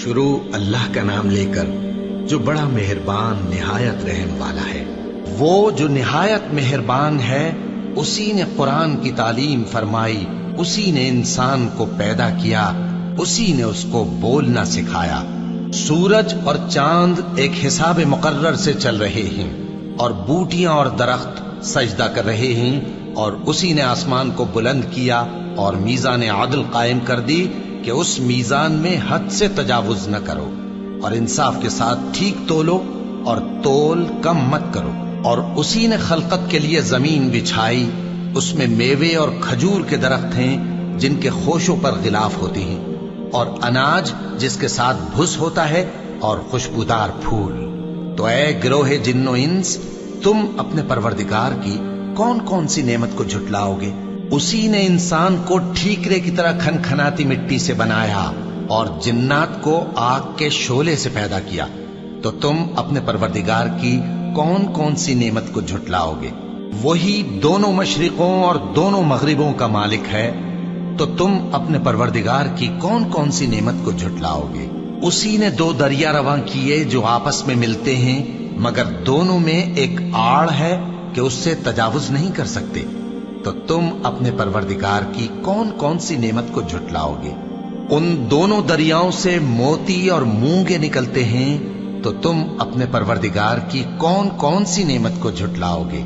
شروع اللہ کا نام لے کر جو بڑا مہربان نہایت رحم والا ہے۔ وہ جو نہایت مہربان ہے، اسی نے قرآن کی تعلیم فرمائی، اسی نے انسان کو پیدا کیا، اسی نے اس کو بولنا سکھایا۔ سورج اور چاند ایک حساب مقرر سے چل رہے ہیں، اور بوٹیاں اور درخت سجدہ کر رہے ہیں، اور اسی نے آسمان کو بلند کیا اور میزان عدل قائم کر دی کہ اس میزان میں حد سے تجاوز نہ کرو، اور انصاف کے ساتھ ٹھیک تولو اور تول کم مت کرو۔ اور اسی نے خلقت کے لیے زمین بچھائی، اس میں میوے اور کھجور کے درخت ہیں جن کے خوشوں پر غلاف ہوتے ہیں، اور اناج جس کے ساتھ بھس ہوتا ہے، اور خوشبودار پھول۔ تو اے گروہ جن و انس، تم اپنے پروردگار کی کون کون سی نعمت کو جھٹلاؤ گے؟ اسی نے انسان کو ٹھیکرے کی طرح کھنکھناتی مٹی سے بنایا اور جنات کو آگ کے شعلے سے پیدا کیا، تو تم اپنے پروردگار کی کون کون سی نعمت کو جھٹلاؤ گے؟ وہی دونوں مشرقوں اور دونوں مغربوں کا مالک ہے، تو تم اپنے پروردگار کی کون کون سی نعمت کو جھٹلاؤ گے؟ اسی نے دو دریا رواں کیے جو آپس میں ملتے ہیں، مگر دونوں میں ایک آڑ ہے کہ اس سے تجاوز نہیں کر سکتے، تو تم اپنے پروردگار کی کون کون سی نعمت کو جھٹلاؤ گے؟ ان دونوں دریاؤں سے موتی اور مونگے نکلتے ہیں، تو تم اپنے پروردگار کی کون کون سی نعمت کو جھٹلاؤ گے؟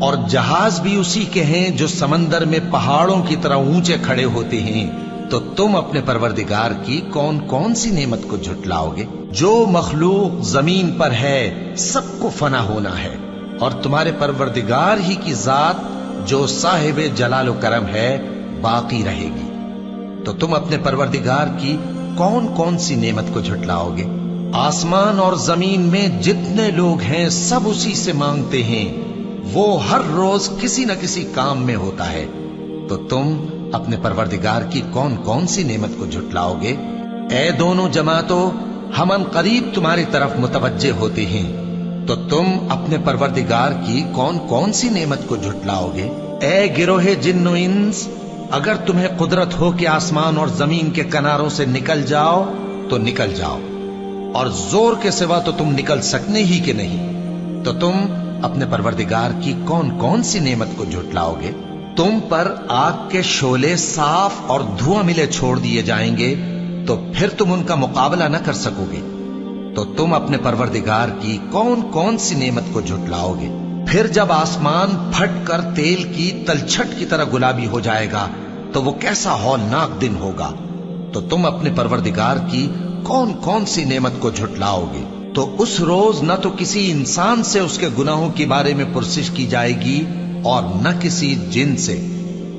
اور جہاز بھی اسی کے ہیں جو سمندر میں پہاڑوں کی طرح اونچے کھڑے ہوتے ہیں، تو تم اپنے پروردگار کی کون کون سی نعمت کو جھٹلاؤ گے؟ جو مخلوق زمین پر ہے سب کو فنا ہونا ہے، اور تمہارے پروردگار ہی کی ذات جو صاحب جلال و کرم ہے باقی رہے گی۔ تو تم اپنے پروردگار کی کون کون سی نعمت کو جھٹلاؤ گے؟ آسمان اور زمین میں جتنے لوگ ہیں سب اسی سے مانگتے ہیں، وہ ہر روز کسی نہ کسی کام میں ہوتا ہے، تو تم اپنے پروردگار کی کون کون سی نعمت کو جھٹلاؤ گے؟ اے دونوں جماعتوں، ہم ان قریب تمہاری طرف متوجہ ہوتے ہیں، تو تم اپنے پروردگار کی کون کون سی نعمت کو جھٹلاؤ گے؟ اے گروہ جن و انس، اگر تمہیں قدرت ہو کہ آسمان اور زمین کے کناروں سے نکل جاؤ تو نکل جاؤ، اور زور کے سوا تو تم نکل سکنے ہی کہ نہیں، تو تم اپنے پروردگار کی کون کون سی نعمت کو جھٹلاؤ گے؟ تم پر آگ کے شعلے صاف اور دھواں ملے چھوڑ دیے جائیں گے، تو پھر تم ان کا مقابلہ نہ کر سکو گے، تو تم اپنے پروردگار کی کون کون سی نعمت کو جھٹلاؤ گے؟ پھر جب آسمان پھٹ کر تیل کی تلچھٹ کی طرح گلابی ہو جائے گا تو وہ کیسا ہولناک دن ہوگا، تو تم اپنے پروردگار کی کون کون سی نعمت کو جھٹلاؤ گے؟ تو اس روز نہ تو کسی انسان سے اس کے گناہوں کے بارے میں پرسش کی جائے گی اور نہ کسی جن سے،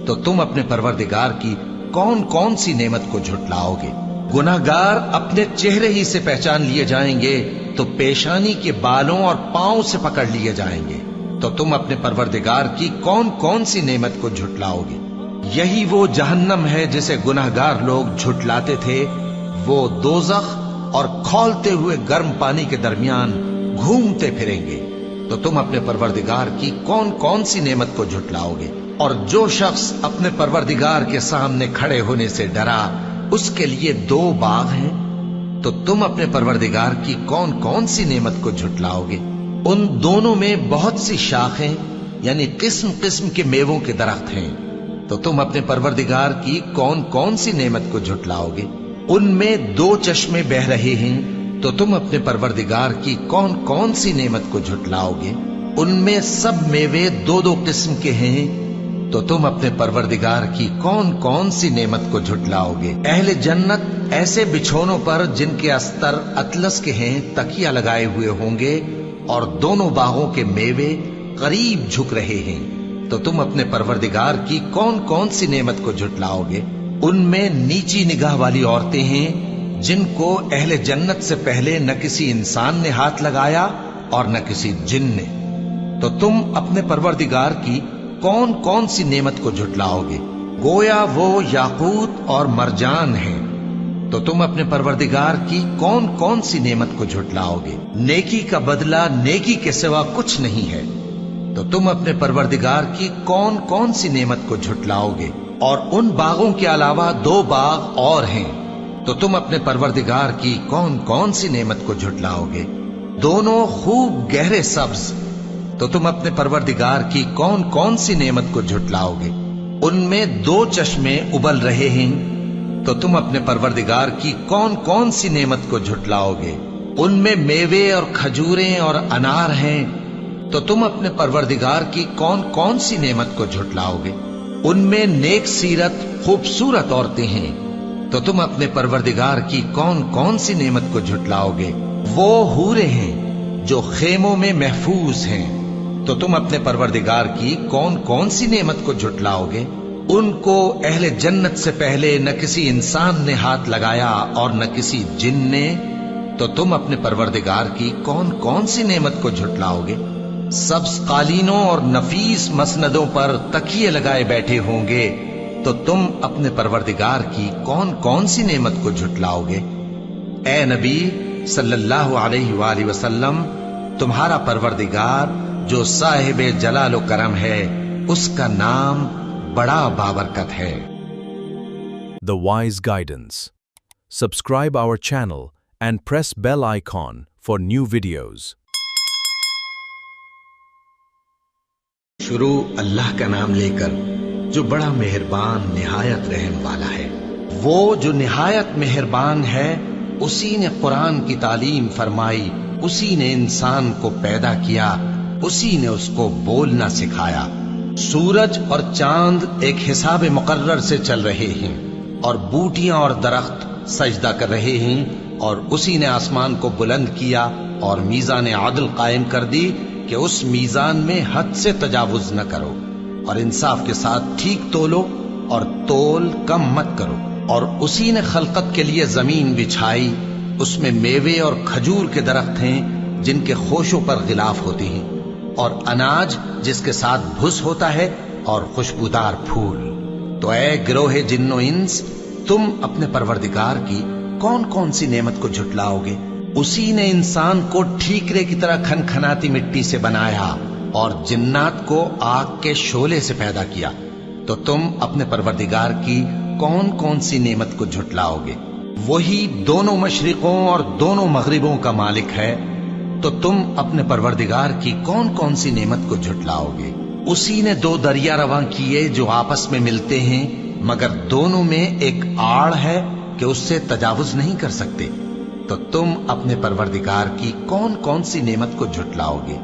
تو تم اپنے پروردگار کی کون کون سی نعمت کو جھٹلاؤ گے؟ گناہگار اپنے چہرے ہی سے پہچان لیے جائیں گے، تو پیشانی کے بالوں اور پاؤں سے پکڑ لیے جائیں گے، تو تم اپنے پروردگار کی کون کون سی نعمت کو جھٹلاؤ گے؟ یہی وہ جہنم ہے جسے گناہگار لوگ جھٹلاتے تھے، وہ دوزخ اور کھولتے ہوئے گرم پانی کے درمیان گھومتے پھریں گے، تو تم اپنے پروردگار کی کون کون سی نعمت کو جھٹلاؤ گے؟ اور جو شخص اپنے پروردگار کے سامنے کھڑے ہونے سے ڈرا، اس کے لیے دو باغ ہیں، تو تم اپنے پروردگار کی کون کون سی نعمت کو جھٹلاؤ گے؟ ان دونوں میں بہت سی شاخیں یعنی قسم قسم کے میووں کے درخت ہیں، تو تم اپنے پروردگار کی کون کون سی نعمت کو جھٹلاؤ گے؟ ان میں دو چشمے بہ رہے ہیں، تو تم اپنے پروردگار کی کون کون سی نعمت کو جھٹلاؤ گے؟ ان میں سب میوے دو دو قسم کے ہیں، تو تم اپنے پروردگار کی کون کون سی نعمت کو جھٹلاؤ گے؟ اہل جنت ایسے بچھونوں پر جن کے استر اطلس کے ہیں تکیہ لگائے ہوئے ہوں گے، اور دونوں باغوں کے میوے قریب جھک رہے ہیں، تو تم اپنے پروردگار کی کون کون سی نعمت کو جھٹلاؤ گے؟ ان میں نیچی نگاہ والی عورتیں ہیں جن کو اہل جنت سے پہلے نہ کسی انسان نے ہاتھ لگایا اور نہ کسی جن نے، تو تم اپنے پروردگار کی کون کون سی نعمت کو جھٹلاؤ گے؟ گویا وہ یاقوت اور مرجان ہیں، تو تم اپنے پروردگار کی کون کون سی نعمت کو جھٹلاؤ گے؟ نیکی کا بدلہ نیکی کے سوا کچھ نہیں ہے، تو تم اپنے پروردگار کی کون کون سی نعمت کو جھٹلاؤ گے؟ اور ان باغوں کے علاوہ دو باغ اور ہیں، تو تم اپنے پروردگار کی کون کون سی نعمت کو جھٹلاؤ گے؟ دونوں خوب گہرے سبز، تو تم اپنے پروردگار کی کون کون سی نعمت کو جھٹلاؤ گے؟ ان میں دو چشمے ابل رہے ہیں، تو تم اپنے پروردگار کی کون کون سی نعمت کو جھٹلاؤ گے؟ ان میں میوے اور کھجوریں اور انار ہیں، تو تم اپنے پروردگار کی کون کون سی نعمت کو جھٹلاؤ گے؟ ان میں نیک سیرت خوبصورت عورتیں ہیں، تو تم اپنے پروردگار کی کون کون سی نعمت کو جھٹلاؤ گے؟ وہ حوریں ہیں جو خیموں میں محفوظ ہیں، تو تم اپنے پروردگار کی کون کون سی نعمت کو جھٹلاؤ گے؟ ان کو اہل جنت سے پہلے نہ کسی انسان نے ہاتھ لگایا اور نہ کسی جن نے، تو تم اپنے پروردگار کی کون کون سی نعمت کو جھٹلاؤ گے؟ سبز قالینوں اور نفیس مسندوں پر تکیے لگائے بیٹھے ہوں گے، تو تم اپنے پروردگار کی کون کون سی نعمت کو جھٹلاؤ گے؟ اے نبی صلی اللہ علیہ وآلہ وسلم، تمہارا پروردگار جو صاحب جلال و کرم ہے، اس کا نام بڑا بابرکت ہے۔ The Wise Guidance. Subscribe our channel and press bell icon for new videos. شروع اللہ کا نام لے کر جو بڑا مہربان نہایت رحم والا ہے۔ وہ جو نہایت مہربان ہے، اسی نے قرآن کی تعلیم فرمائی، اسی نے انسان کو پیدا کیا، اسی نے اس کو بولنا سکھایا۔ سورج اور چاند ایک حساب مقرر سے چل رہے ہیں، اور بوٹیاں اور درخت سجدہ کر رہے ہیں، اور اسی نے آسمان کو بلند کیا اور میزان عدل قائم کر دی کہ اس میزان میں حد سے تجاوز نہ کرو، اور انصاف کے ساتھ ٹھیک تولو اور تول کم مت کرو۔ اور اسی نے خلقت کے لیے زمین بچھائی، اس میں میوے اور کھجور کے درخت ہیں جن کے خوشوں پر غلاف ہوتے ہیں، اور اناج جس کے ساتھ بھس ہوتا ہے، اور خوشبودار پھول۔ تو اے گروہ جن و انس، تم اپنے پروردگار کی کون کون سی نعمت کو جھٹلاؤ گے؟ اسی نے انسان کو ٹھیکرے کی طرح کھنکھناتی مٹی سے بنایا اور جنات کو آگ کے شعلے سے پیدا کیا، تو تم اپنے پروردگار کی کون کون سی نعمت کو جھٹلاؤ گے؟ وہی دونوں مشرقوں اور دونوں مغربوں کا مالک ہے، تو تم اپنے پروردگار کی کون کون سی نعمت کو جھٹلاؤ گے؟ اسی نے دو دریا رواں کیے جو آپس میں ملتے ہیں، مگر دونوں میں ایک آڑ ہے کہ اس سے تجاوز نہیں کر سکتے، تو تم اپنے پروردگار کی کون کون سی نعمت کو جھٹلاؤ گے؟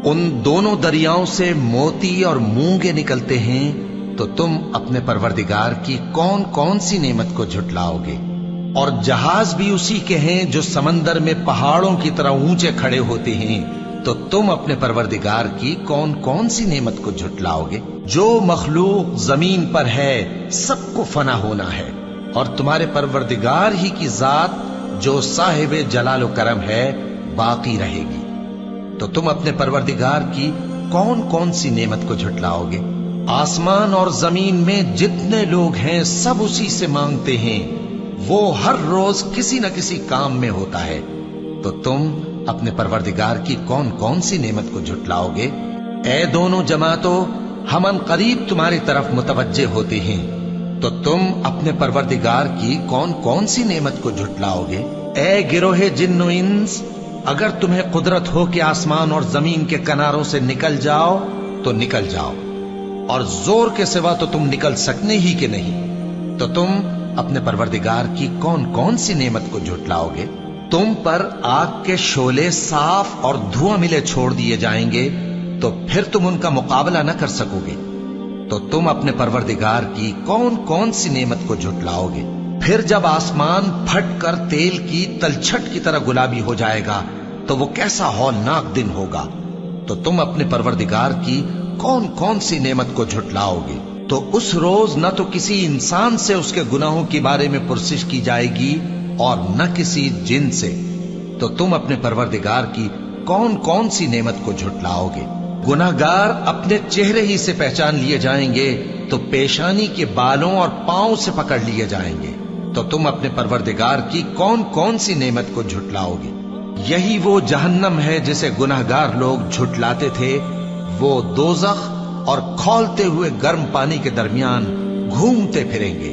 ان دونوں دریاؤں سے موتی اور مونگے نکلتے ہیں، تو تم اپنے پروردگار کی کون کون سی نعمت کو جھٹلاؤ گے؟ اور جہاز بھی اسی کے ہیں جو سمندر میں پہاڑوں کی طرح اونچے کھڑے ہوتے ہیں، تو تم اپنے پروردگار کی کون کون سی نعمت کو جھٹلاؤ گے؟ جو مخلوق زمین پر ہے سب کو فنا ہونا ہے، اور تمہارے پروردگار ہی کی ذات جو صاحب جلال و کرم ہے باقی رہے گی۔ تو تم اپنے پروردگار کی کون کون سی نعمت کو جھٹلاؤ گے؟ آسمان اور زمین میں جتنے لوگ ہیں سب اسی سے مانگتے ہیں، وہ ہر روز کسی نہ کسی کام میں ہوتا ہے، تو تم اپنے پروردگار کی کون کون سی نعمت کو جھٹلاؤ گے؟ اے دونوں جماعتوں، ہم ان قریب تمہاری طرف متوجہ ہوتے ہیں، تو تم اپنے پروردگار کی کون کون سی نعمت کو جھٹلاؤ گے؟ اے گروہ جن و انس، اگر تمہیں قدرت ہو کہ آسمان اور زمین کے کناروں سے نکل جاؤ تو نکل جاؤ، اور زور کے سوا تو تم نکل سکنے ہی کہ نہیں، تو تم اپنے پروردگار کی کون کون سی نعمت کو جھٹلاؤ گے؟ تم پر آگ کے شعلے صاف اور دھواں ملے چھوڑ دیے جائیں گے، تو پھر تم ان کا مقابلہ نہ کر سکو گے، تو تم اپنے پروردگار کی کون کون سی نعمت کو جھٹلاؤ گے؟ پھر جب آسمان پھٹ کر تیل کی تلچھٹ کی طرح گلابی ہو جائے گا تو وہ کیسا ہولناک دن ہوگا، تو تم اپنے پروردگار کی کون کون سی نعمت کو جھٹلاؤ گے؟ تو اس روز نہ تو کسی انسان سے اس کے گناہوں کے بارے میں پرسش کی جائے گی اور نہ کسی جن سے، تو تم اپنے پروردگار کی کون کون سی نعمت کو جھٹلاؤ گے؟ گناہگار اپنے چہرے ہی سے پہچان لیے جائیں گے، تو پیشانی کے بالوں اور پاؤں سے پکڑ لیے جائیں گے، تو تم اپنے پروردگار کی کون کون سی نعمت کو جھٹلاؤ گے؟ یہی وہ جہنم ہے جسے گناہگار لوگ جھٹلاتے تھے، وہ دوزخ اور کھولتے ہوئے گرم پانی کے درمیان گھومتے پھریں گے،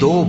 2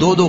2-2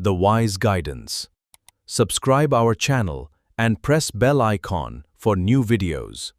The Wise Guidance. Subscribe our channel and press bell icon for new videos.